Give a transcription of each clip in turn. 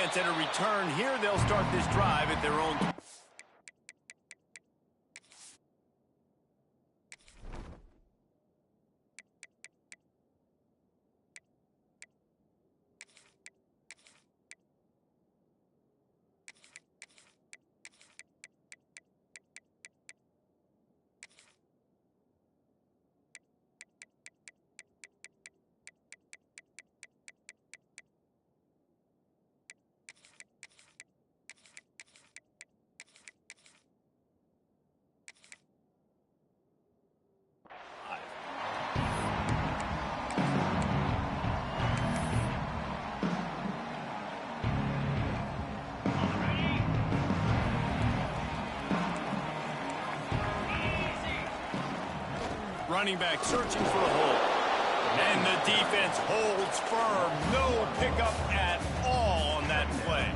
chance at a return here. They'll start this drive at their own. Running back searching for a hole. And the defense holds firm. No pickup at all on that play.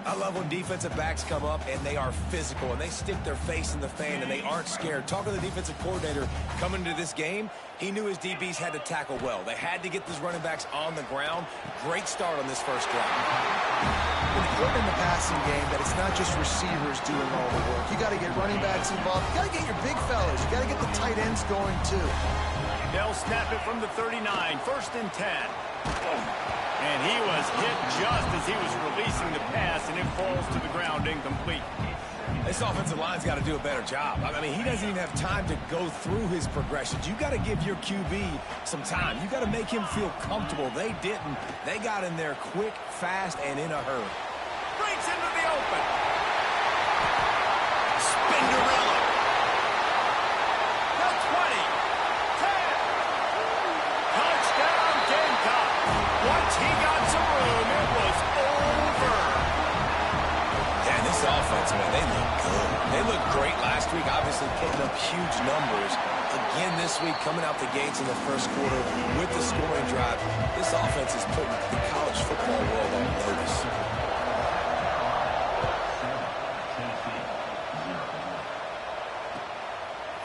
I love when defensive backs come up and they are physical and they stick their face in the fan and they aren't scared. Talking to the defensive coordinator coming into this game, he knew his DBs had to tackle well. They had to get these running backs on the ground. Great start on this first drive. It's important in the passing game that it's not just receivers doing all the work. You got to get running backs involved. You got to get your big fellas. You got to get the tight ends going too. They'll snap it from the 39, 1st and 10. And he was hit just as he was releasing the pass, and it falls to the ground incomplete. This offensive line's got to do a better job. I mean, he doesn't even have time to go through his progressions. You got to give your QB some time. You got to make him feel comfortable. They didn't. They got in there quick, fast, and in a hurry. Breaks into the open. Spinderella. The 20. 10. Touchdown, Gamecock. Once he got some room, it was over. Yeah, this offense, man, they look good. They looked great last week, obviously putting up huge numbers. Again this week, coming out the gates in the first quarter with the scoring drive. This offense is putting the college football world on notice.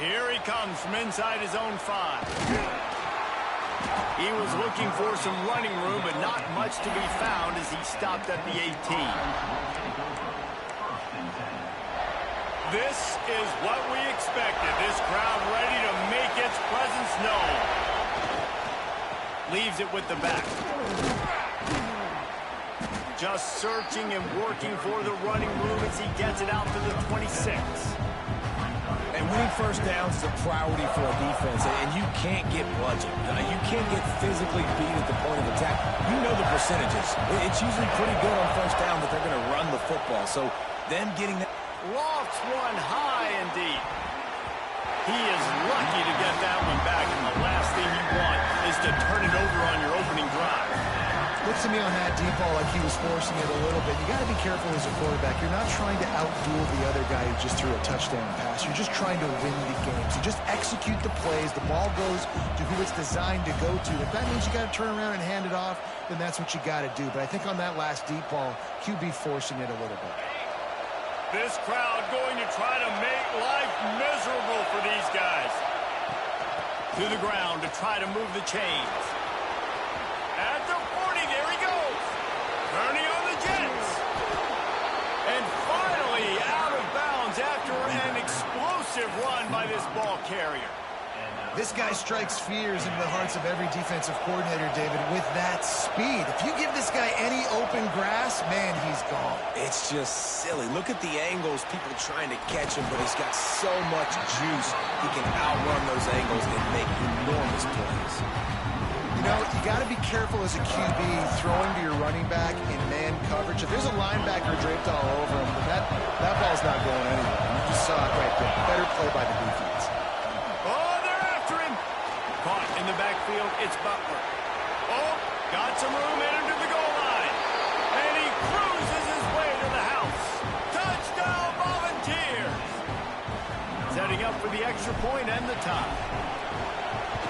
Here he comes from inside his own 5. He was looking for some running room, but not much to be found as he stopped at the 18. This is what we expected. This crowd ready to make its presence known. Leaves it with the back. Just searching and working for the running room as he gets it out to the 26. And winning first downs is a priority for a defense, and you can't get bludgeoned. You can't get physically beat at the point of attack. You know the percentages. It's usually pretty good on first down that they're going to run the football. So then getting that... Lofts one high and deep. He is lucky to get that one back, and the last thing you want is to turn it over on your opening drive. Looks to me on that deep ball like he was forcing it a little bit. You got to be careful as a quarterback. You're not trying to outduel the other guy who just threw a touchdown pass. You're just trying to win the game. So just execute the plays. The ball goes to who it's designed to go to. If that means you got to turn around and hand it off, then that's what you got to do. But I think on that last deep ball, QB forcing it a little bit. This crowd going to try to make life miserable for these guys. To the ground to try to move the chains. At the 40, there he goes. Turning on the Jets. And finally out of bounds after an explosive run by this ball carrier. This guy strikes fears into the hearts of every defensive coordinator, David, with that speed. If you give this guy any open grass, man, he's gone. It's just silly. Look at the angles, people trying to catch him, but he's got so much juice. He can outrun those angles and make enormous plays. You know, you got to be careful as a QB throwing to your running back in man coverage. If there's a linebacker draped all over him, that ball's not going anywhere. You just saw it right there. Better play by the defense. Oh, they're after him. Caught in the backfield, it's Butler. Oh, got some room in into the goal line. And he cruises his way to the house. Touchdown, Volunteers. Setting up for the extra point and the tie.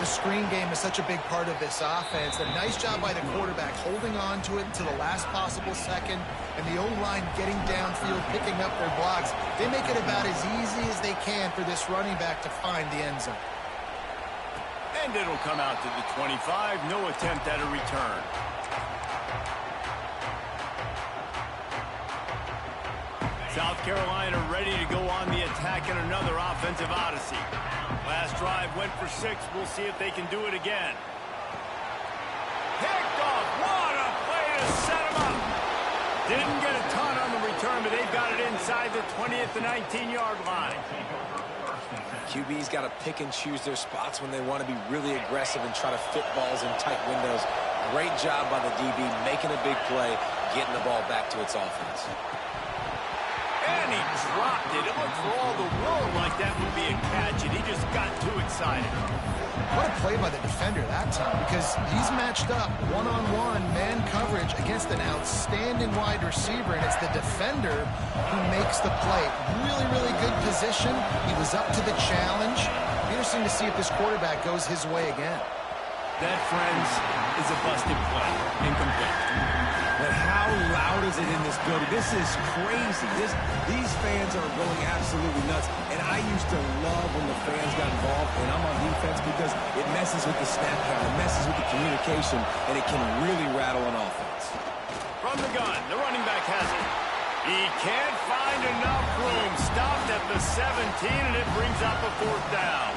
The screen game is such a big part of this offense. A nice job by the quarterback holding on to it until the last possible second, and the O-line getting downfield, picking up their blocks. They make it about as easy as they can for this running back to find the end zone. And it'll come out to the 25. No attempt at a return. Carolina ready to go on the attack in another offensive odyssey. Last drive went for 6. We'll see if they can do it again. Picked off. What a play to set him up. Didn't get a ton on the return, but they've got it inside the 20 at the 19-yard line. QB's got to pick and choose their spots when they want to be really aggressive and try to fit balls in tight windows. Great job by the DB making a big play, getting the ball back to its offense. And he dropped it. It looked for all the world like that would be a catch, and he just got too excited. What a play by the defender that time, because he's matched up one-on-one man coverage against an outstanding wide receiver, and it's the defender who makes the play. Really, really good position. He was up to the challenge. Interesting to see if this quarterback goes his way again. That, friends, is a busted play. Incomplete. But how loud is it in this building? This is crazy. These fans are going absolutely nuts. And I used to love when the fans got involved, and I'm on defense, because it messes with the snap count, it messes with the communication, and it can really rattle an offense. From the gun, the running back has it. He can't find enough room. Stopped at the 17, and it brings up a 4th down.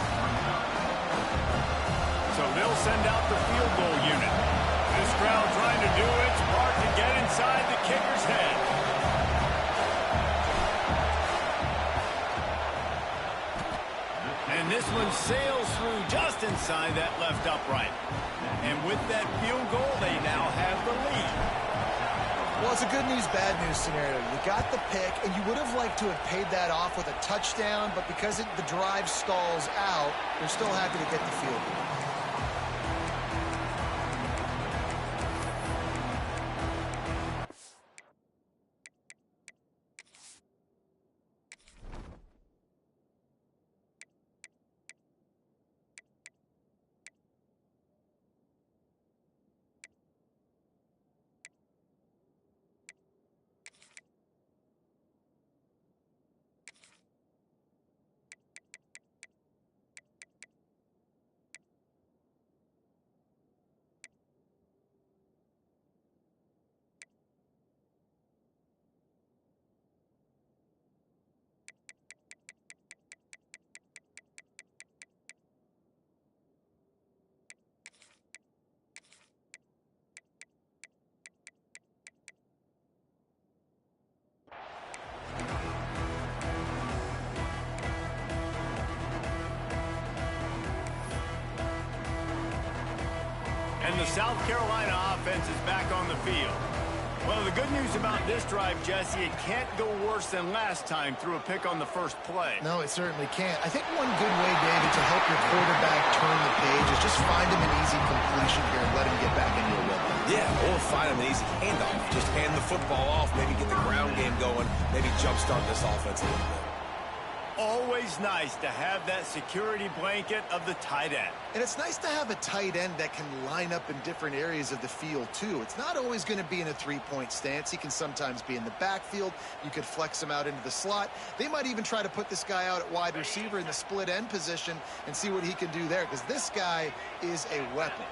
So they'll send out the field goal unit. This crowd trying to do its part to get inside the kicker's head. And this one sails through just inside that left upright. And with that field goal, they now have the lead. Well, it's a good news, bad news scenario. You got the pick, and you would have liked to have paid that off with a touchdown, but because the drive stalls out, they're still happy to get the field goal. And the South Carolina offense is back on the field. Well, the good news about this drive, Jesse, it can't go worse than last time through a pick on the first play. No, it certainly can't. I think one good way, David, to help your quarterback turn the page is just find him an easy completion here and let him get back into a rhythm. Yeah, or find him an easy handoff. Just hand the football off, maybe get the ground game going, maybe jumpstart this offense a little bit. Always nice to have that security blanket of the tight end. And it's nice to have a tight end that can line up in different areas of the field, too. It's not always going to be in a three-point stance. He can sometimes be in the backfield. You could flex him out into the slot. They might even try to put this guy out at wide receiver in the split end position and see what he can do there, because this guy is a weapon.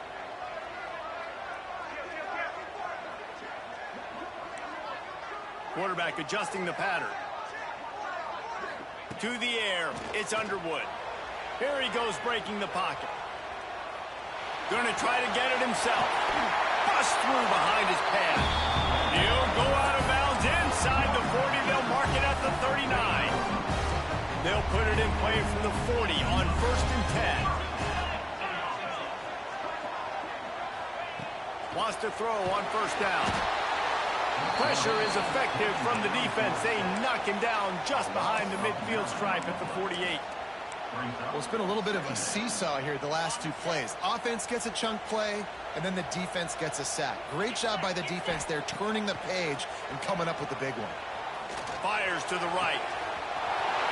Quarterback adjusting the pattern. To the air, it's Underwood. Here he goes breaking the pocket. Going to try to get it himself. Bust through behind his pad. He'll go out of bounds inside the 40. They'll mark it at the 39. They'll put it in play from the 40 on 1st and 10. Wants to throw on 1st down. Pressure is effective from the defense. They knock him down just behind the midfield stripe at the 48. Well, it's been a little bit of a seesaw here the last two plays. Offense gets a chunk play, and then the defense gets a sack. Great job by the defense there, turning the page and coming up with the big one. Fires to the right.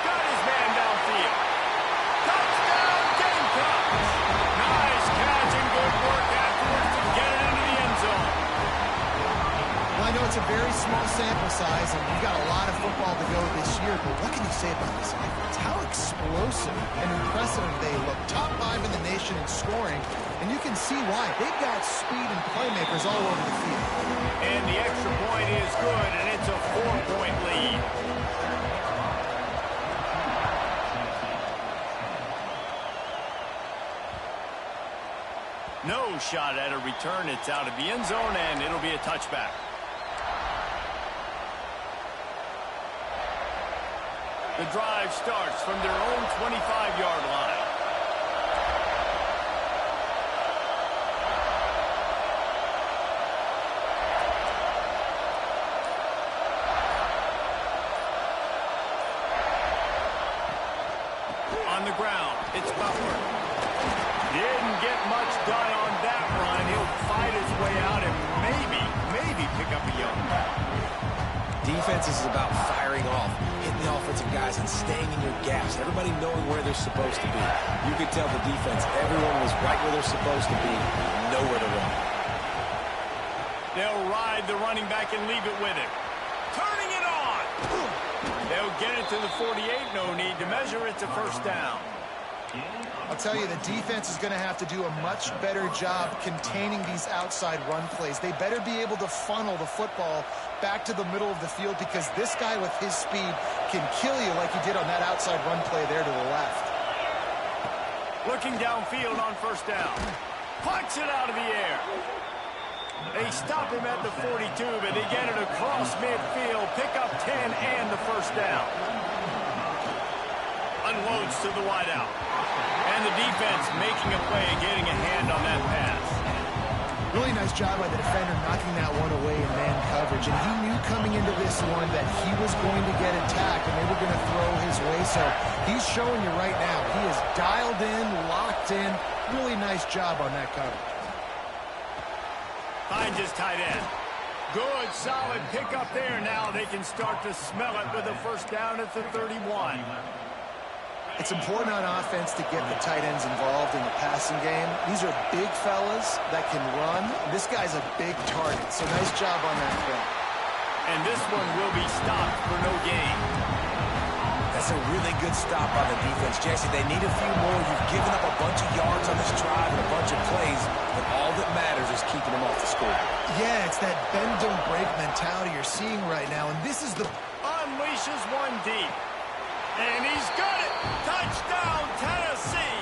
Got his man downfield. Touchdown, Gamecocks! Nice catch and good work afterwards to get it into the end zone. Well, I know it's a very small sample size, and we've got a lot of football to go this year, but what can you say about this offense? How explosive and impressive they look. Top 5 in the nation in scoring, and you can see why. They've got speed and playmakers all over the field. And the extra point is good, and it's a 4-point lead. No shot at a return. It's out of the end zone, and it'll be a touchback. The drive starts from their own 25-yard line. On the ground, it's Butler. Didn't get much done on that run. He'll fight his way out and maybe pick up a yard. Defense is about firing off, hitting the offensive guys, and staying in your gaps. Everybody knowing where they're supposed to be. You could tell the defense, everyone was right where they're supposed to be, nowhere to run. They'll ride the running back and leave it with him. Turning it on! They'll get it to the 48. No need to measure. It's a first down. I'll tell you, the defense is going to have to do a much better job containing these outside run plays. They better be able to funnel the football back to the middle of the field, because this guy with his speed can kill you like he did on that outside run play there to the left. Looking downfield on first down. Punch it out of the air. They stop him at the 42, but they get it across midfield. Pick up 10 and the first down. Unloads to the wideout. And the defense making a play and getting a hand on that pass. Really nice job by the defender knocking that one away in man coverage. And he knew coming into this one that he was going to get attacked and they were going to throw his way. So he's showing you right now, he is dialed in, locked in. Really nice job on that coverage. Finds his tight end. Good, solid pickup there. Now they can start to smell it with a first down at the 31. It's important on offense to get the tight ends involved in the passing game. These are big fellas that can run. This guy's a big target, so nice job on that play. And this one will be stopped for no gain. That's a really good stop by the defense, Jesse. They need a few more. You've given up a bunch of yards on this drive and a bunch of plays, but all that matters is keeping them off the score. Yeah, it's that bend, don't break mentality you're seeing right now, and this is the... Unleashes one deep. And he's got it! Touchdown, Tennessee!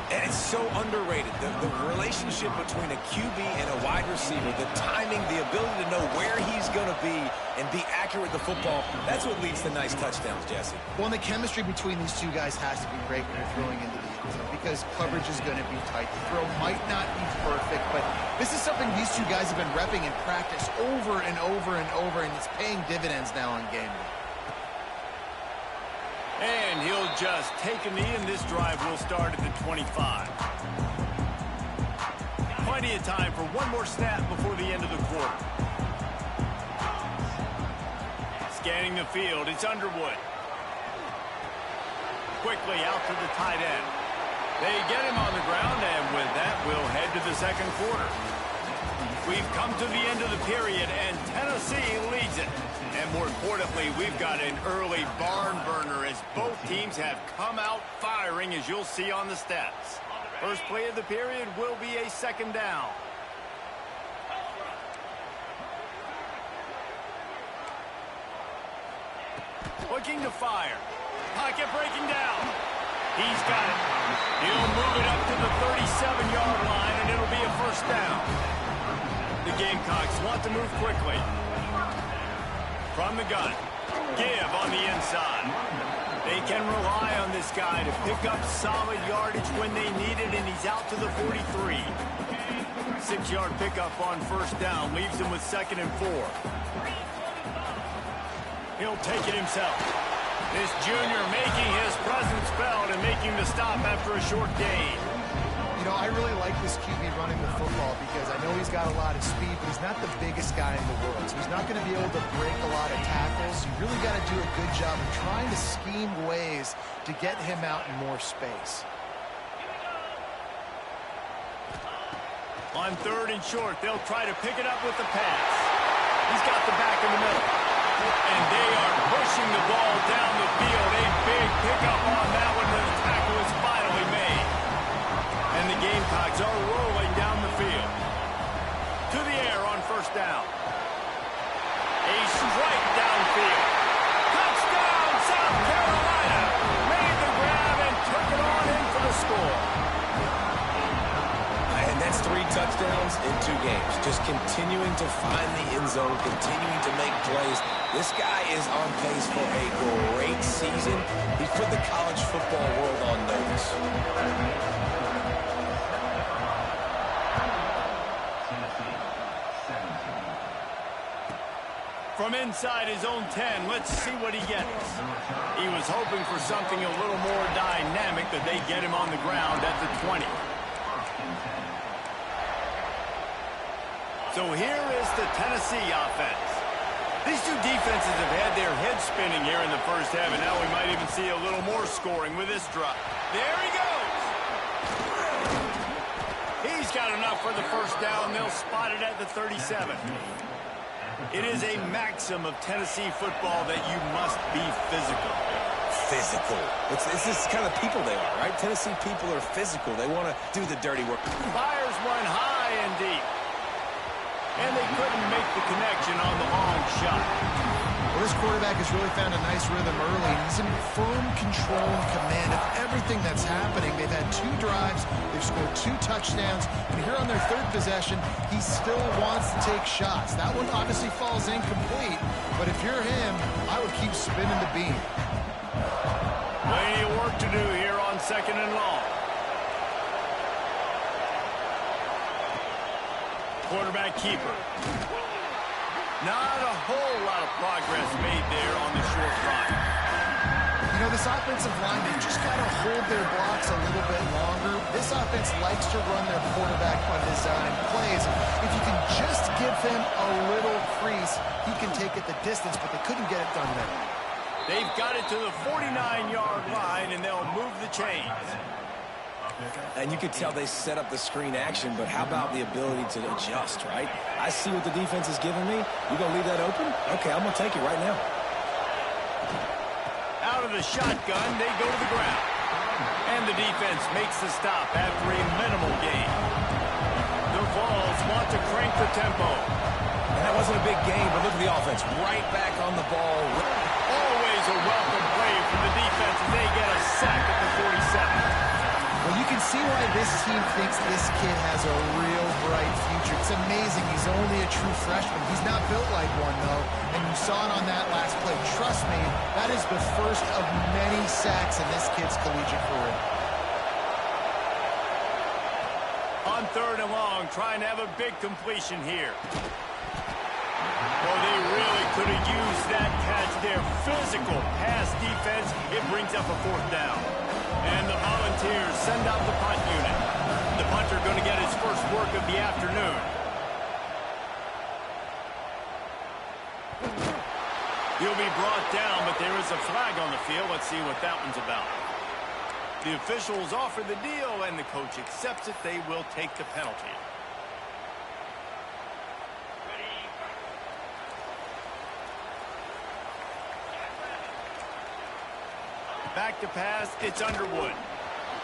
And it's so underrated. The relationship between a QB and a wide receiver, the timing, the ability to know where he's going to be and be accurate with the football, that's what leads to nice touchdowns, Jesse. Well, and the chemistry between these two guys has to be great when you're throwing into the end zone, because coverage is going to be tight. The throw might not be perfect, but this is something these two guys have been repping in practice over and over and over, and it's paying dividends now on game day. And he'll just take a knee, and this drive will start at the 25. Plenty of time for one more snap before the end of the quarter. Scanning the field, it's Underwood. Quickly out to the tight end. They get him on the ground, and with that, we'll head to the second quarter. We've come to the end of the period, and Tennessee leads it. And more importantly, we've got an early barn burner as both teams have come out firing, as you'll see on the stats. First play of the period will be a second down. Looking to fire. Pocket breaking down. He's got it. He'll move it up to the 37-yard line, and it'll be a first down. The Gamecocks want to move quickly. From the gun, give on the inside. They can rely on this guy to pick up solid yardage when they need it, and he's out to the 43. 6-yard pickup on first down leaves him with 2nd and 4. He'll take it himself. This junior making his presence felt and making the stop after a short gain. You know, I really like this QB running the football because I know he's got a lot of speed, but he's not the biggest guy in the world. So he's not going to be able to break a lot of tackles. You really got to do a good job of trying to scheme ways to get him out in more space. On 3rd and short, they'll try to pick it up with the pass. He's got the back in the middle. And they are pushing the ball down the field. A big pickup on that one. The tackle is finally made. And the Gamecocks are rolling down the field. To the air on first down. A strike downfield. Touchdown, South Carolina. Made the grab and took it on in for the score. just continuing to find the end zone, continuing to make plays. This guy is on pace for a great season. He put the college football world on notice. From inside his own 10, let's see what he gets. He was hoping for something a little more dynamic, that they get him on the ground at the 20. So here is the Tennessee offense. These two defenses have had their heads spinning here in the first half, and now we might even see a little more scoring with this drop. There he goes. He's got enough for the first down. They'll spot it at the 37. It is a maxim of Tennessee football that you must be physical. Physical. It's this kind of people they are, right? Tennessee people are physical. They want to do the dirty work. Fires one high and deep. And they couldn't make the connection on the long shot. Well, this quarterback has really found a nice rhythm early, and he's in firm control and command of everything that's happening. They've had 2 drives, they've scored 2 touchdowns, and here on their 3rd possession, he still wants to take shots. That one obviously falls incomplete, but if you're him, I would keep spinning the beam. Plenty of work to do here on 2nd and long. Quarterback keeper. Not a whole lot of progress made there on the short run. You know, this offensive line, they've just got to hold their blocks a little bit longer. This offense likes to run their quarterback on design plays. If you can just give him a little crease, he can take it the distance, but they couldn't get it done there. They've got it to the 49-yard line, and they'll move the chains. And you could tell they set up the screen action, but how about the ability to adjust, right? I see what the defense is giving me. You going to leave that open? Okay, I'm going to take it right now. Out of the shotgun, they go to the ground. And the defense makes the stop after a minimal gain. The Vols want to crank the tempo. And that wasn't a big gain, but look at the offense. Right back on the ball. Always a welcome play from the defense as they get a sack at the 47. Well, you can see why this team thinks this kid has a real bright future. It's amazing. He's only a true freshman. He's not built like one, though, and you saw it on that last play. Trust me, that is the first of many sacks in this kid's collegiate career. On 3rd and long, trying to have a big completion here. Well, they really could have used that catch there. Physical pass defense. It brings up a 4th down. And the Volunteers send out the punt unit. The punter going to get his first work of the afternoon. He'll be brought down, but there is a flag on the field. Let's see what that one's about. The officials offer the deal, and the coach accepts it. They will take the penalty. Back to pass, it's Underwood.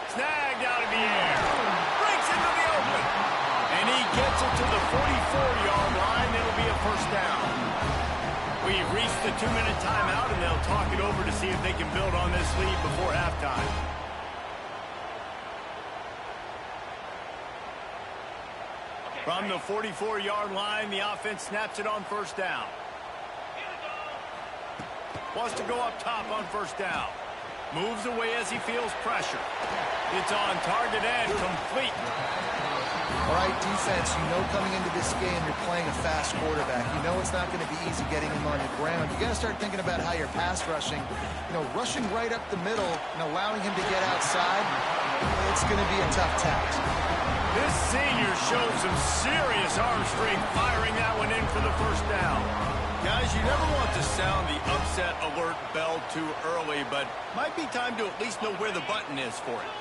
Snagged out of the air. Breaks into the open. And he gets it to the 44-yard line. It'll be a 1st down. We've reached the 2-minute timeout, and they'll talk it over to see if they can build on this lead before halftime. From the 44-yard line, the offense snaps it on 1st down. Wants to go up top on 1st down. Moves away as he feels pressure. It's on target and complete. All right, defense, you know coming into this game you're playing a fast quarterback. You know it's not going to be easy getting him on the ground. You got to start thinking about how you're pass rushing. You know, rushing right up the middle and allowing him to get outside, it's going to be a tough task. This senior showed some serious arm strength firing that one in for the 1st down. Guys, you never want to sound the upset alert bell too early, but might be time to at least know where the button is for it.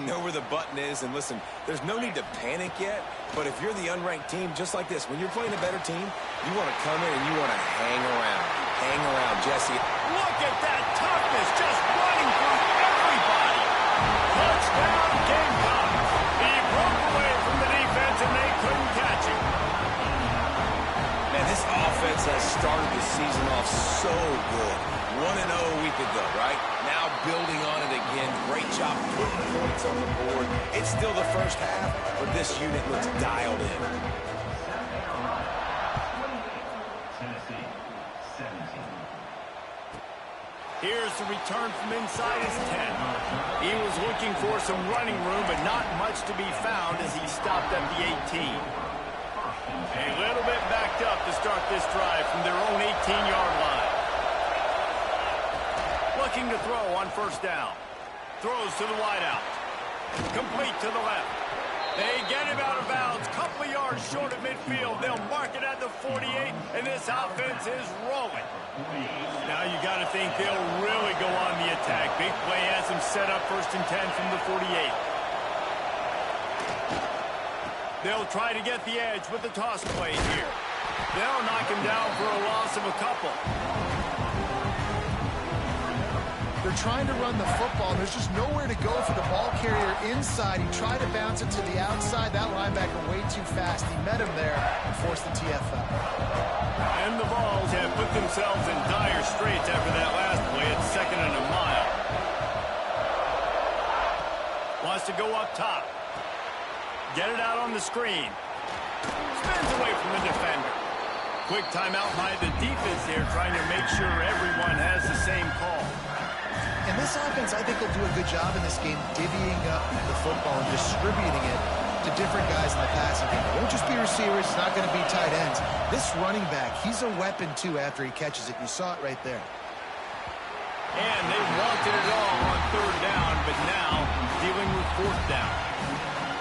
Know where the button is, and listen, there's no need to panic yet, but if you're the unranked team, just like this, when you're playing a better team, you want to come in and you want to hang around. Hang around, Jesse. Look at that toughness, just running through everybody. Touchdown, Gamecocks. He broke away from the defense, and they couldn't catch him. Man, this offense has started the season off so good. 1-0 a week ago, right? Now building on it again. Great job putting points on the board. It's still the first half, but this unit looks dialed in. Here's the return from inside his 10. He was looking for some running room, but not much to be found as he stopped at the 18. A little bit backed up to start this drive from their own 18-yard line. Looking to throw on first down. Throws to the wideout. Complete to the left. They get him out of bounds. Couple of yards short of midfield. They'll mark it at the 48, and this offense is rolling. Now you got to think they'll really go on the attack. Big play has them set up 1st and 10 from the 48. They'll try to get the edge with the toss play here. They'll knock him down for a loss of a couple. They're trying to run the football. There's just nowhere to go for the ball carrier inside. He tried to bounce it to the outside. That linebacker way too fast. He met him there and forced the TFL. And the Vols have put themselves in dire straits after that last play at 2nd and a mile. Wants to go up top. Get it out on the screen. Spins away from the defender. Quick timeout by the defense here, trying to make sure everyone has the same call. And this offense, I think, will do a good job in this game divvying up the football and distributing it to different guys in the passing game. It won't just be receivers. It's not going to be tight ends. This running back, he's a weapon, too, after he catches it. You saw it right there. And they wanted it all on 3rd down, but now dealing with 4th down.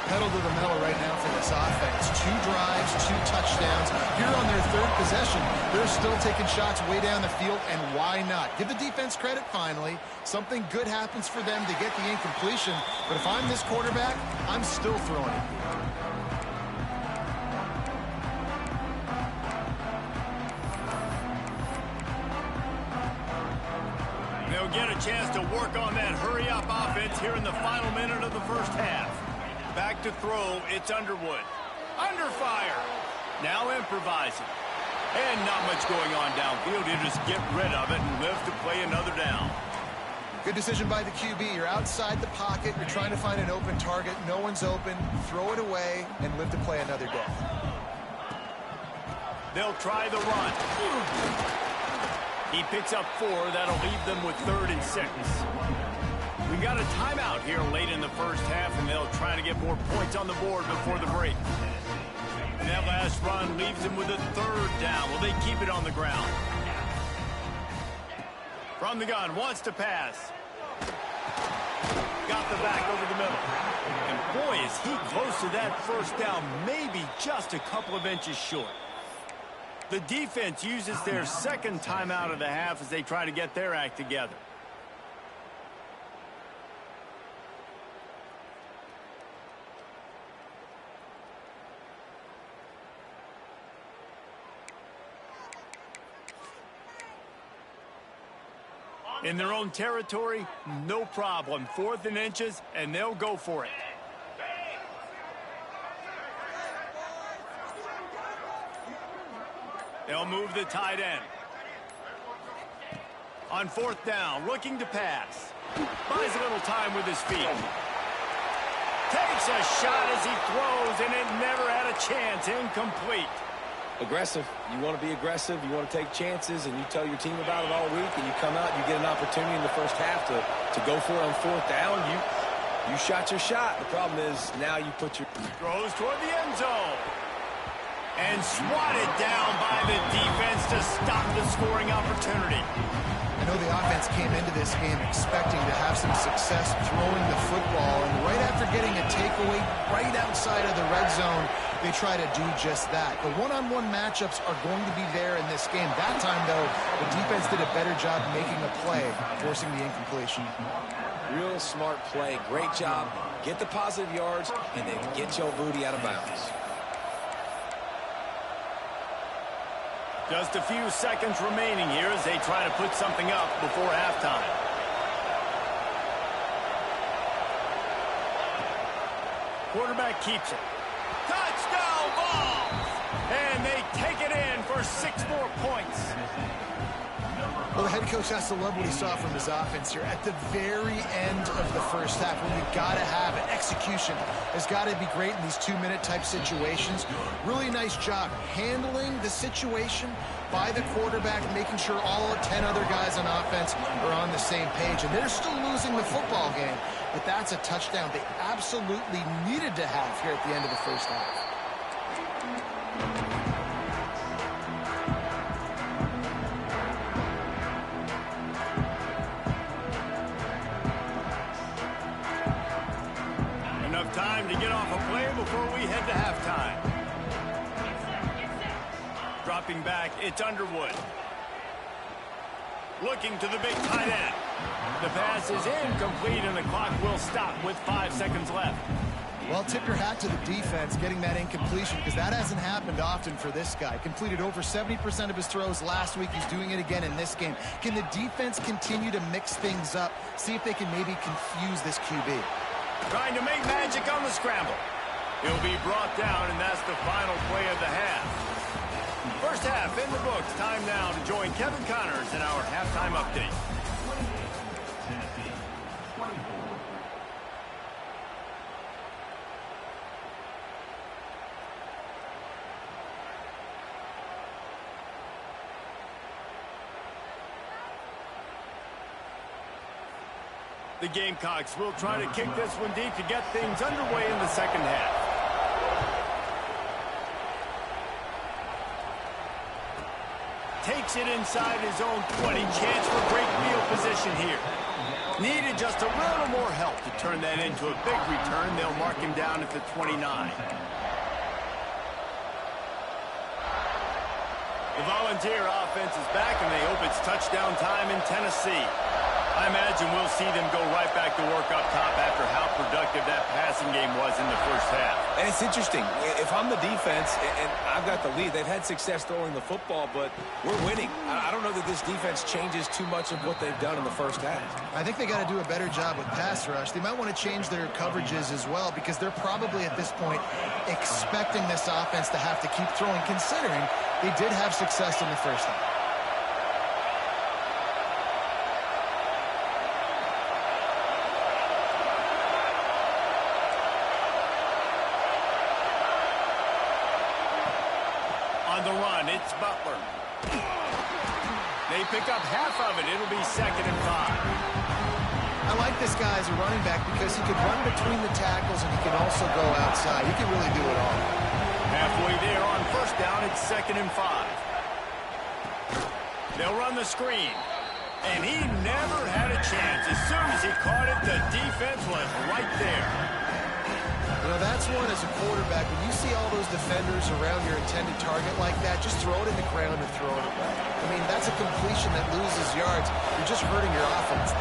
Pedal to the metal right now for this offense. 2 drives, 2 touchdowns. Here on their 3rd possession, they're still taking shots way down the field, and why not? Give the defense credit finally. Something good happens for them to get the incompletion, but if I'm this quarterback, I'm still throwing it. They'll get a chance to work on that hurry-up offense here in the final minute of the 1st half. Back to throw, it's Underwood. Under fire. Now improvising. And not much going on downfield. You just get rid of it and live to play another down. Good decision by the QB. You're outside the pocket. You're trying to find an open target. No one's open. Throw it away and live to play another day. They'll try the run. He picks up 4. That'll leave them with 3rd and 6. We got a timeout here late in the 1st half, and they'll try to get more points on the board before the break. And that last run leaves them with a 3rd down. Will they keep it on the ground? From the gun, wants to pass. Got the back over the middle. And boy, is he close to that 1st down, maybe just a couple of inches short. The defense uses their 2nd timeout of the half as they try to get their act together. In their own territory, no problem. 4th and inches, and they'll go for it. They'll move the tight end. On 4th down, looking to pass. Buys a little time with his feet. Takes a shot as he throws, and it never had a chance. Incomplete. Aggressive. You want to be aggressive. You want to take chances, and you tell your team about it all week, and you come out and you get an opportunity in the 1st half to go for it on 4th down. You shot your shot. The problem is now you put your... Throws toward the end zone. And swatted down by the defense to stop the scoring opportunity. I know the offense came into this game expecting to have some success throwing the football, and right after getting a takeaway right outside of the red zone, they try to do just that. The one-on-one matchups are going to be there in this game. That time, though, the defense did a better job making a play, forcing the incompletion. Real smart play. Great job. Get the positive yards, and then get your booty out of bounds. Just a few seconds remaining here as they try to put something up before halftime. Quarterback keeps it. Touchdown Vols! And they take it in for 6 more points. Well, the head coach has to love what he saw from his offense here. At the very end of the first half, when you got to have it, execution has got to be great in these 2-minute type situations. Really nice job handling the situation by the quarterback, making sure all 10 other guys on offense are on the same page. And they're still losing the football game, but that's a touchdown they absolutely needed to have here at the end of the first half. Time to get off a play before we head to halftime. Dropping back, it's Underwood. Looking to the big tight end. The pass is incomplete, and the clock will stop with 5 seconds left. Well, tip your hat to the defense getting that incompletion, because that hasn't happened often for this guy. Completed over 70% of his throws last week. He's doing it again in this game. Can the defense continue to mix things up? See if they can maybe confuse this QB. Trying to make magic on the scramble. He'll be brought down, and that's the final play of the half. First half in the books. Time now to join Kevin Connors in our halftime update. The Gamecocks will try to kick this one deep to get things underway in the second half. Takes it inside his own 20. Chance for great field position here. Needed just a little more help to turn that into a big return. They'll mark him down at the 29. The Volunteer offense is back, and they hope it's touchdown time in Tennessee. I imagine we'll see them go right back to work up top after how productive that passing game was in the first half. And it's interesting. If I'm the defense and I've got the lead, they've had success throwing the football, but we're winning. I don't know that this defense changes too much of what they've done in the first half. I think they got to do a better job with pass rush. They might want to change their coverages as well, because they're probably at this point expecting this offense to have to keep throwing, considering they did have success in the first half. The run, it's Butler. They pick up half of it. It'll be 2nd and 5. I like this guy as a running back because he can run between the tackles and he can also go outside. He can really do it all. Halfway there on first down, it's 2nd and 5. They'll run the screen. And he never had a chance. As soon as he caught it, the defense was right there. You know, that's one as a quarterback. When you see all those defenders around your intended target like that, just throw it in the ground and throw it away. I mean, that's a completion that loses yards. You're just hurting your offense.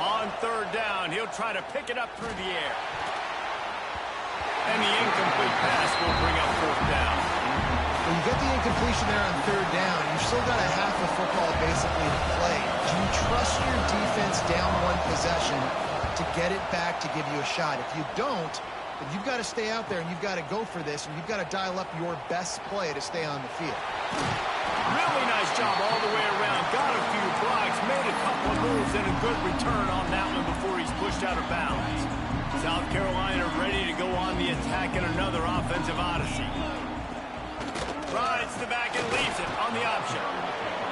On third down, he'll try to pick it up through the air. And the incomplete pass will bring up 4th down. When you get the incompletion there on third down, you've still got a half of football basically to play. Do you trust your defense down one possession to get it back to give you a shot? If you don't, then you've got to stay out there and you've got to go for this, and you've got to dial up your best play to stay on the field. Really nice job all the way around. Got a few blocks, made a couple of moves, and a good return on that one before he's pushed out of bounds. South Carolina ready to go on the attack in another offensive odyssey. Rides the back and leaves it on the option.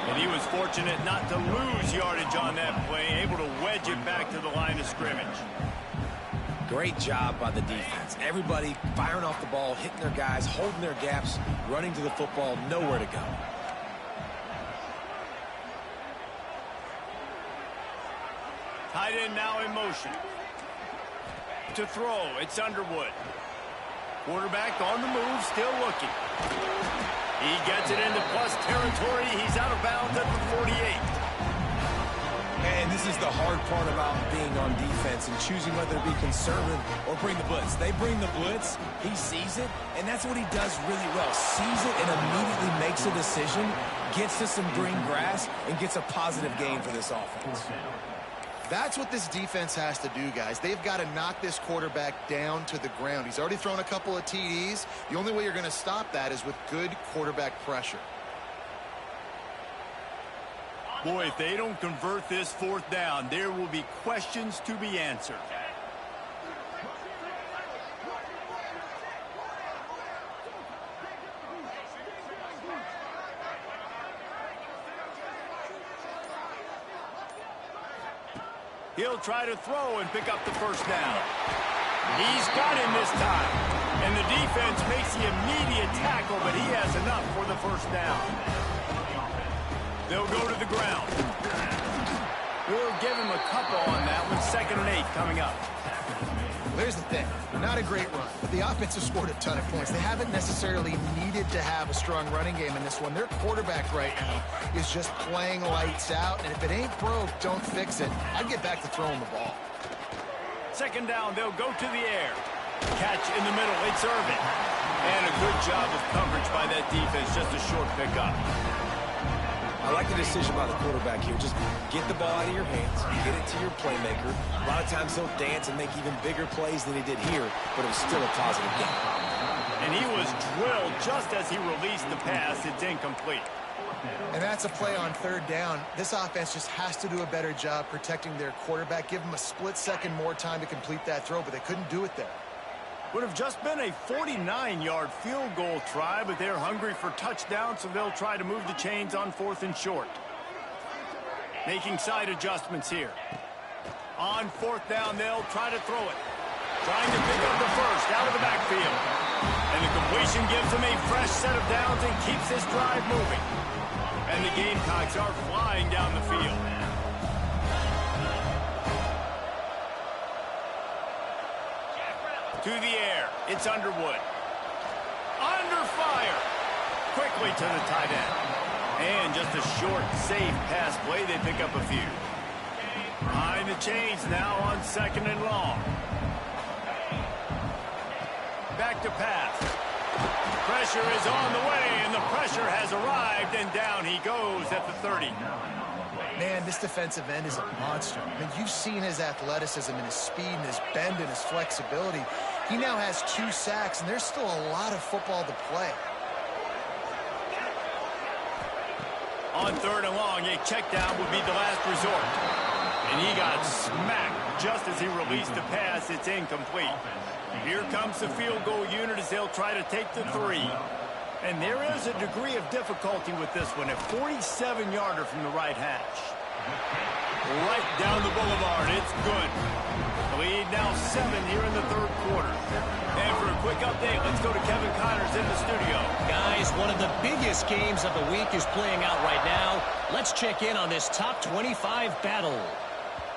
And he was fortunate not to lose yardage on that play, able to wedge it back to the line of scrimmage. Great job by the defense. Everybody firing off the ball, hitting their guys, holding their gaps, running to the football, nowhere to go. Tight end now in motion. To throw, it's Underwood. Quarterback on the move, still looking. He gets it into plus territory. He's out of bounds at the 48. And this is the hard part about being on defense and choosing whether to be conservative or bring the blitz. They bring the blitz, he sees it, and that's what he does really well. Sees it and immediately makes a decision, gets to some green grass, and gets a positive gain for this offense. That's what this defense has to do, guys. They've got to knock this quarterback down to the ground. He's already thrown a couple of TDs. The only way you're going to stop that is with good quarterback pressure. Boy, if they don't convert this fourth down, there will be questions to be answered. He'll try to throw and pick up the first down. He's got him this time. And the defense makes the immediate tackle, but he has enough for the first down. They'll go to the ground. We'll give him a couple on that one. 2nd and 8 coming up. Well, here's the thing. Not a great run, but the offense has scored a ton of points. They haven't necessarily needed to have a strong running game in this one. Their quarterback right now is just playing lights out, and if it ain't broke, don't fix it. I'd get back to throwing the ball. 2nd down, they'll go to the air. Catch in the middle, it's Irvin. And a good job of coverage by that defense, just a short pickup. I like the decision by the quarterback here. Just get the ball out of your hands, get it to your playmaker. A lot of times he'll dance and make even bigger plays than he did here, but it was still a positive game. And he was drilled just as he released the pass. It's incomplete. And that's a play on 3rd down. This offense just has to do a better job protecting their quarterback. Give him a split second more time to complete that throw, but they couldn't do it there. Would have just been a 49-yard field goal try, but they're hungry for touchdown, so they'll try to move the chains on 4th and short. Making side adjustments here. On 4th down, they'll try to throw it. Trying to pick up the first out of the backfield. And the completion gives him a fresh set of downs and keeps this drive moving. And the Gamecocks are flying down the field. To the air, it's Underwood. Under fire. Quickly to the tight end. And just a short, safe pass play. They pick up a few. Behind the chains now on 2nd and long. Back to pass. Pressure is on the way, and the pressure has arrived, and down he goes at the 30. Man, this defensive end is a monster. I mean, you've seen his athleticism and his speed and his bend and his flexibility. He now has 2 sacks, and there's still a lot of football to play. On 3rd and long, a check down would be the last resort. And he got smacked just as he released the pass. It's incomplete. Here comes the field goal unit as they'll try to take the 3. And there is a degree of difficulty with this one. A 47-yarder from the right hash. Right down the boulevard. It's good. The lead now 7 here in the 3rd quarter. And for a quick update, let's go to Kevin Connors in the studio. Guys, one of the biggest games of the week is playing out right now. Let's check in on this top 25 battle.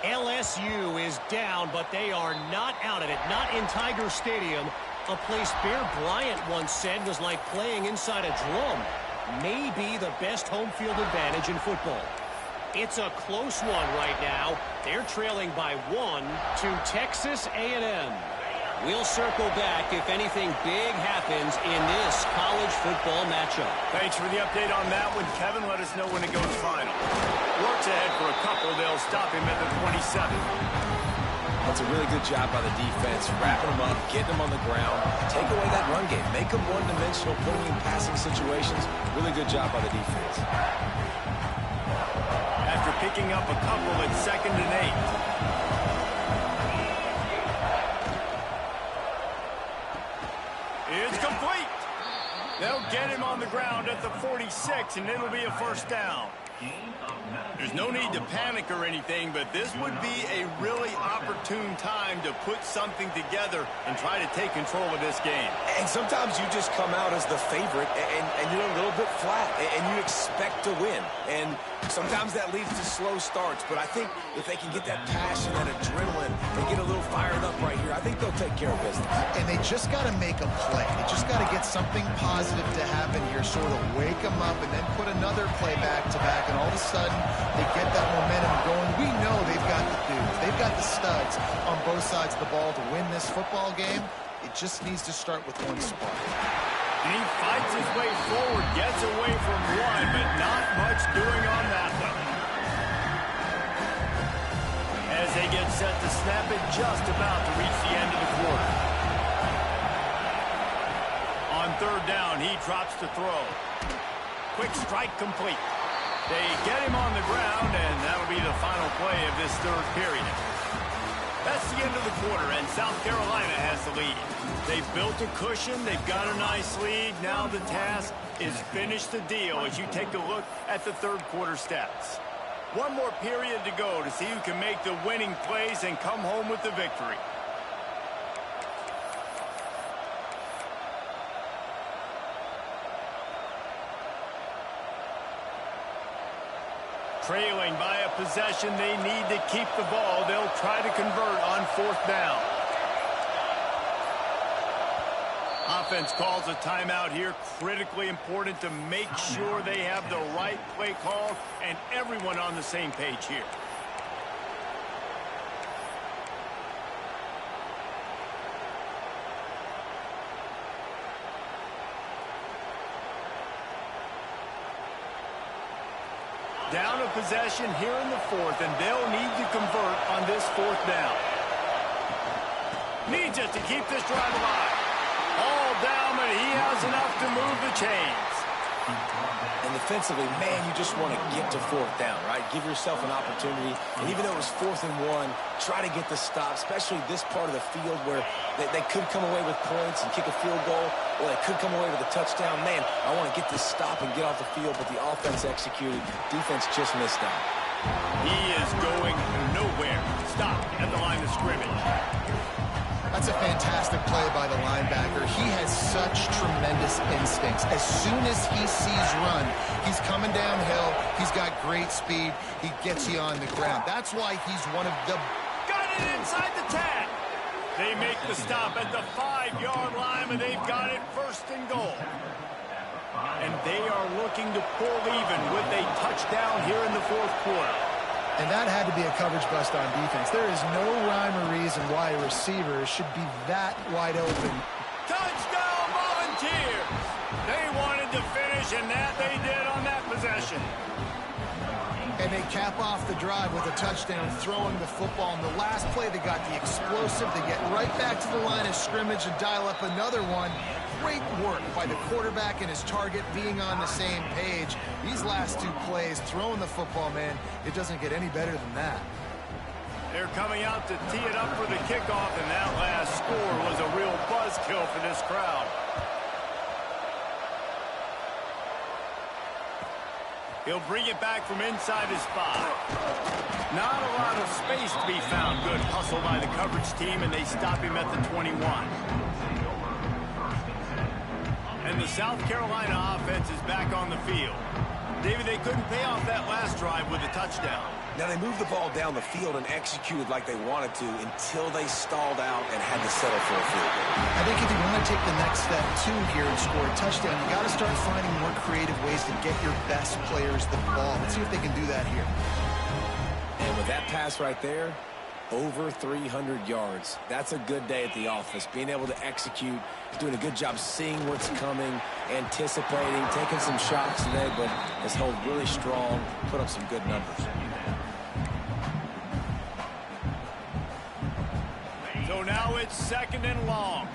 LSU is down, but they are not out of it. Not in Tiger Stadium, a place Bear Bryant once said was like playing inside a drum. Maybe the best home field advantage in football. It's a close one right now. They're trailing by 1 to Texas A&M. We'll circle back if anything big happens in this college football matchup. Thanks for the update on that one, Kevin. Let us know when it goes final. Works ahead for a couple. They'll stop him at the 27. That's a really good job by the defense, wrapping them up, getting them on the ground, take away that run game, make them one-dimensional, put them in passing situations. Really good job by the defense. After picking up a couple at 2nd and 8. It's complete. They'll get him on the ground at the 46, and it'll be a first down. There's no need to panic or anything, but this would be a really opportune time to put something together and try to take control of this game. And sometimes you just come out as the favorite, and you're a little bit flat, and you expect to win. And sometimes that leads to slow starts, but I think if they can get that passion, that adrenaline, they get a little fired up right here, I think they'll take care of business. And they just got to make a play. They just got to get something positive to happen here, sort of wake them up, and then put another play back-to-back, and all of a sudden they get that momentum going. We know they've got the dudes. They've got the studs on both sides of the ball to win this football game. It just needs to start with one spark. And he fights his way forward, gets away from one, but not much doing on that one. As they get set to snap it just about to reach the end of the quarter. On third down, he drops to throw. Quick strike complete. They get him on the ground, and that'll be the final play of this third period. That's the end of the quarter, and South Carolina has the lead. They've built a cushion. They've got a nice lead. Now the task is finish the deal as you take a look at the third quarter stats. One more period to go to see who can make the winning plays and come home with the victory. Trailing by a possession, they need to keep the ball. They'll try to convert on fourth down. Offense calls a timeout here. Critically important to make sure they have the right play call and everyone on the same page here. Down a possession here in the fourth, and they'll need to convert on this fourth down. Needs it to keep this drive alive. All down, but he has enough to move the chains. And defensively, man, you just want to get to fourth down, right? Give yourself an opportunity. And even though it was 4th and 1, try to get the stop, especially this part of the field where they could come away with points and kick a field goal, or they could come away with a touchdown. Man, I want to get this stop and get off the field, but the offense executed. Defense just missed out. He is going nowhere. Stop at the line of scrimmage. That's a fantastic play by the linebacker. He has such tremendous instincts. As soon as he sees run, he's coming downhill. He's got great speed. He gets you on the ground. That's why he's one of the... Got it inside the 10. They make the stop at the 5-yard line, and they've got it 1st and goal. And they are looking to pull even with a touchdown here in the fourth quarter. And that had to be a coverage bust on defense. There is no rhyme or reason why a receiver should be that wide open. Touchdown, Volunteers! They wanted to finish, and that they did on that possession. And they cap off the drive with a touchdown, throwing the football. In the last play, they got the explosive. They get right back to the line of scrimmage and dial up another one. Great work by the quarterback and his target being on the same page. These last 2 plays, throwing the football, man, it doesn't get any better than that. They're coming out to tee it up for the kickoff, and that last score was a real buzzkill for this crowd. He'll bring it back from inside his 5. Not a lot of space to be found. Good hustle by the coverage team, and they stop him at the 21. And the South Carolina offense is back on the field. David, they couldn't pay off that last drive with a touchdown. Now, they moved the ball down the field and executed like they wanted to until they stalled out and had to settle for a field goal. I think if you want to take the next step, too, here and score a touchdown, you got to start finding more creative ways to get your best players the ball. Let's see if they can do that here. And with that pass right there, over 300 yards. That's a good day at the office. Being able to execute, doing a good job seeing what's coming, anticipating, taking some shots today, but has held really strong, put up some good numbers. So now it's 2nd and long.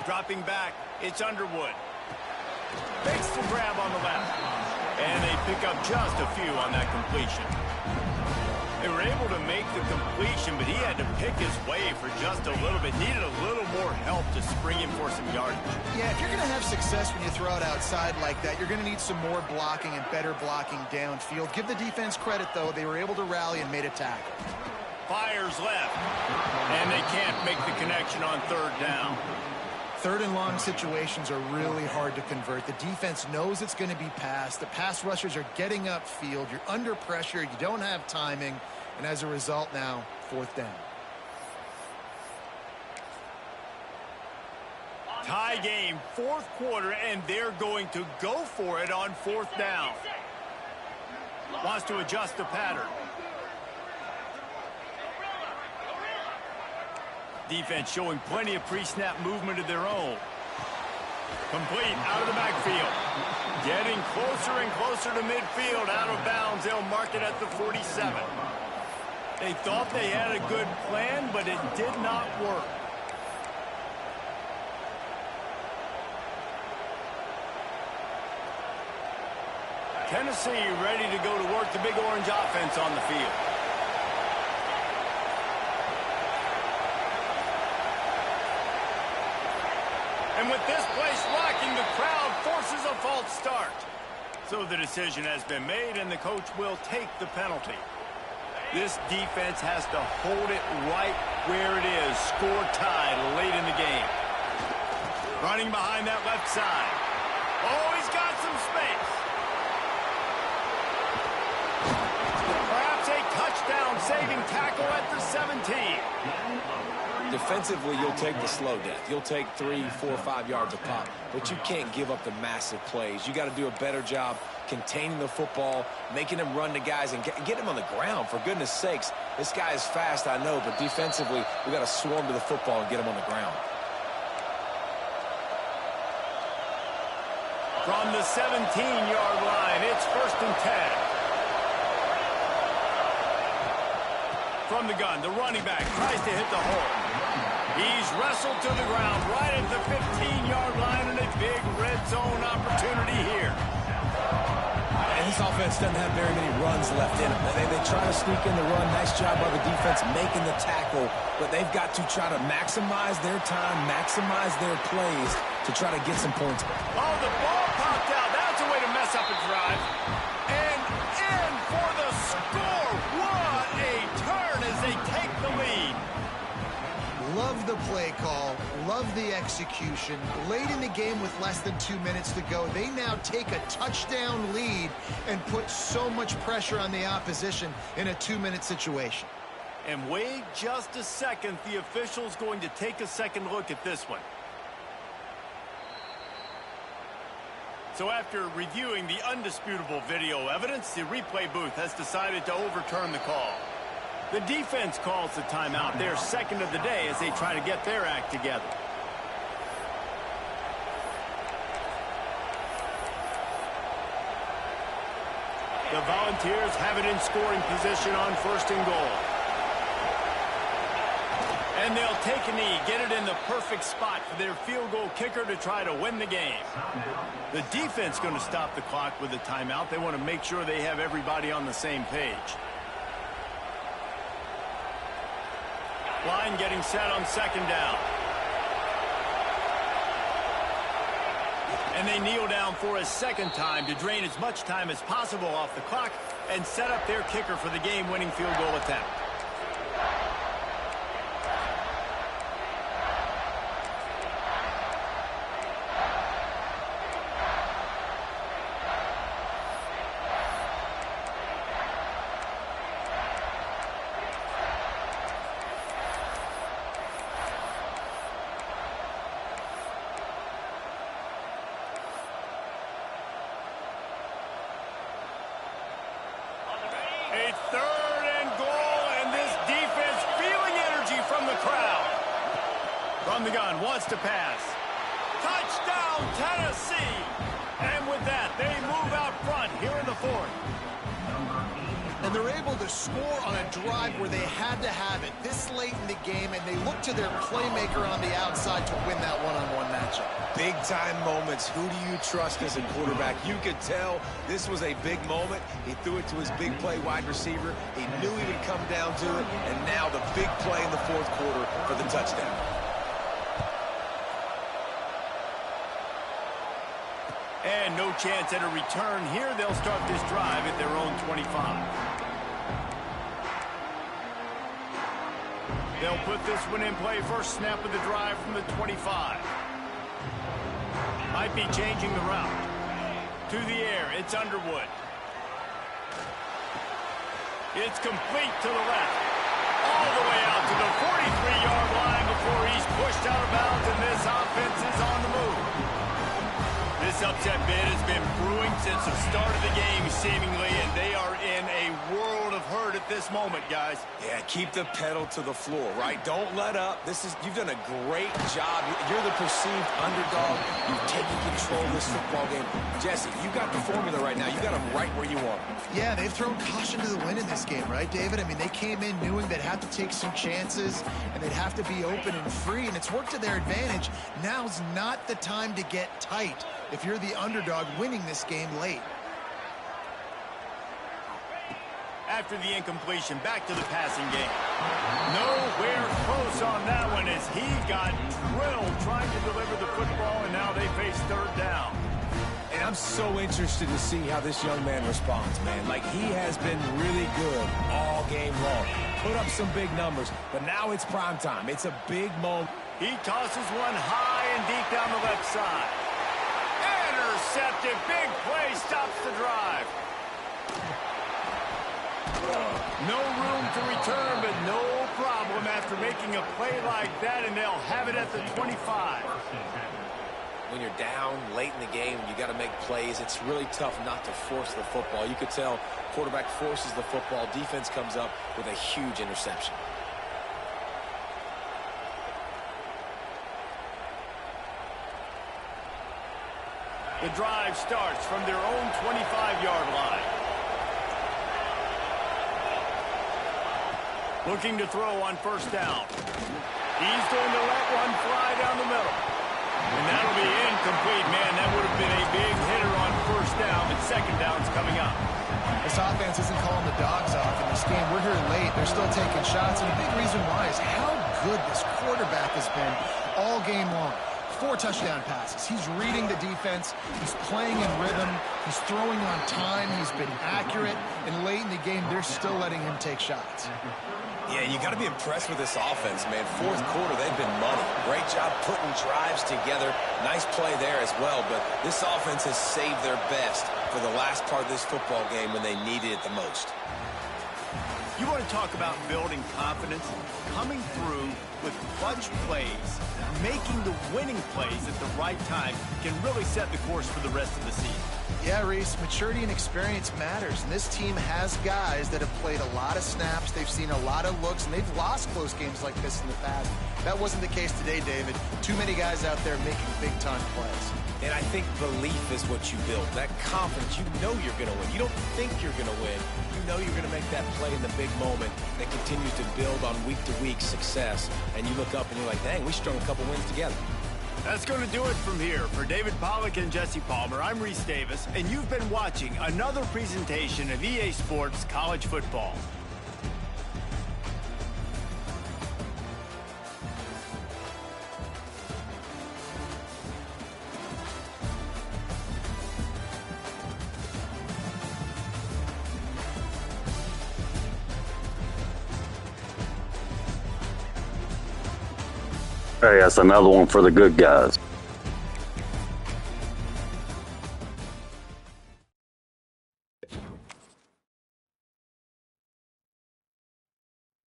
Dropping back, it's Underwood. Makes the grab on the left. And they pick up just a few on that completion. They were able to make the completion, but he had to pick his way for just a little bit. Needed a little more help to spring him for some yardage. Yeah, if you're going to have success when you throw it outside like that, you're going to need some more blocking and better blocking downfield. Give the defense credit, though. They were able to rally and made a tackle. Fires left. And they can't make the connection on 3rd down. 3rd and long situations are really hard to convert. The defense knows it's going to be passed. The pass rushers are getting upfield. You're under pressure. You don't have timing. And as a result now, 4th down. Tie game, 4th quarter, and they're going to go for it on 4th down. Wants to adjust the pattern. Defense showing plenty of pre-snap movement of their own. Complete out of the backfield. Getting closer and closer to midfield. Out of bounds. They'll mark it at the 47. They thought they had a good plan, but it did not work. Tennessee ready to go to work the big orange offense on the field. And with this place rocking, the crowd forces a false start. So the decision has been made, and the coach will take the penalty. This defense has to hold it right where it is. Score tied late in the game. Running behind that left side. Oh, he's got some space. Perhaps a touchdown-saving tackle at the 17. Defensively, you'll take the slow death. You'll take 3, 4, 5 yards a pop, but you can't give up the massive plays. You got to do a better job containing the football, making him run to guys, and get him on the ground. For goodness sakes, this guy is fast, I know, but defensively, we got to swarm to the football and get him on the ground. From the 17-yard line, it's 1st and 10. From the gun, the running back tries to hit the hole. He's wrestled to the ground right at the 15-yard line, and a big red zone opportunity here. And this offense doesn't have very many runs left in them. They try to sneak in the run. Nice job by the defense making the tackle, but they've got to try to maximize their time, maximize their plays to try to get some points. Oh, the ball popped out. That's a way to mess up a drive. And in for the score. What a turn as they take the lead. Love the play call. Love the execution. Late in the game with less than 2 minutes to go, they now take a touchdown lead and put so much pressure on the opposition in a 2-minute situation. And wait just a second. The official's going to take a second look at this one. So after reviewing the undisputable video evidence, the replay booth has decided to overturn the call. The defense calls the timeout, their second of the day, as they try to get their act together. The Volunteers have it in scoring position on 1st and goal. And they'll take a knee, get it in the perfect spot for their field goal kicker to try to win the game. The defense going to stop the clock with a timeout. They want to make sure they have everybody on the same page. Line getting set on 2nd down. And they kneel down for a second time to drain as much time as possible off the clock and set up their kicker for the game-winning field goal attempt. A 3rd and goal, and this defense feeling energy from the crowd. From the gun, wants to pass. Touchdown, Tennessee! And with that, they move out front here in the 4th. And they're able to score on a drive where they had to have it this late in the game, and they look to their playmaker on the outside to win that one-on-one matchup. Big-time moments. Who do you trust as a quarterback? You could tell this was a big moment. He threw it to his big play wide receiver. He knew he would come down to it, and now the big play in the 4th quarter for the touchdown. And no chance at a return here. They'll start this drive at their own 25. They'll put this one in play. First snap of the drive from the 25. Might be changing the route. To the air, it's Underwood. It's complete to the left. All the way out to the 43-yard line before he's pushed out of bounds, and this offense is on the move. This upset bid has been brewing since the start of the game, seemingly, and they are in a world of hurt at this moment, guys. Yeah, keep the pedal to the floor, right? Don't let up. You've done a great job. You're the perceived underdog. You've taken control of this football game. Jesse, you got the formula right now. You got them right where you want them. Yeah, they've thrown caution to the wind in this game, right, David? I mean, they came in knowing they'd have to take some chances and they'd have to be open and free, and it's worked to their advantage. Now's not the time to get tight if you're the underdog winning this game late. After the incompletion, back to the passing game. Nowhere close on that one as he got drilled trying to deliver the football, and now they face third down. And I'm so interested to see how this young man responds, man. Like, he has been really good all game long. Put up some big numbers, but now it's prime time. It's a big moment. He tosses one high and deep down the left side. Intercepted. Big play stops the drive. No room to return, but no problem after making a play like that, and they'll have it at the 25. When you're down late in the game, you got to make plays. It's really tough not to force the football. You could tell quarterback forces the football. Defense comes up with a huge interception. The drive starts from their own 25-yard line. Looking to throw on first down. He's going to let one fly down the middle. And that'll be incomplete, man. That would have been a big hitter on first down, but second down's coming up. This offense isn't calling the dogs off in this game. We're here late. They're still taking shots, and a big reason why is how good this quarterback has been all game long. 4 touchdown passes. He's reading the defense. He's playing in rhythm. He's throwing on time. He's been accurate. And late in the game, they're still letting him take shots. Yeah, you got to be impressed with this offense, man. Fourth quarter, they've been money. Great job putting drives together. Nice play there as well. But this offense has saved their best for the last part of this football game when they needed it the most. You want to talk about building confidence? Coming through with clutch plays, making the winning plays at the right time can really set the course for the rest of the season. Yeah, Reese, maturity and experience matters, and this team has guys that have played a lot of snaps, they've seen a lot of looks, and they've lost close games like this in the past. That wasn't the case today, David. Too many guys out there making big-time plays. And I think belief is what you build. That confidence, you know you're going to win. You don't think you're going to win. You know you're going to make that play in the big moment that continues to build on week-to-week success. And you look up and you're like, dang, we strung a couple wins together. That's going to do it from here. For David Pollack and Jesse Palmer, I'm Reese Davis, and you've been watching another presentation of EA Sports College Football. Hey, that's another one for the good guys.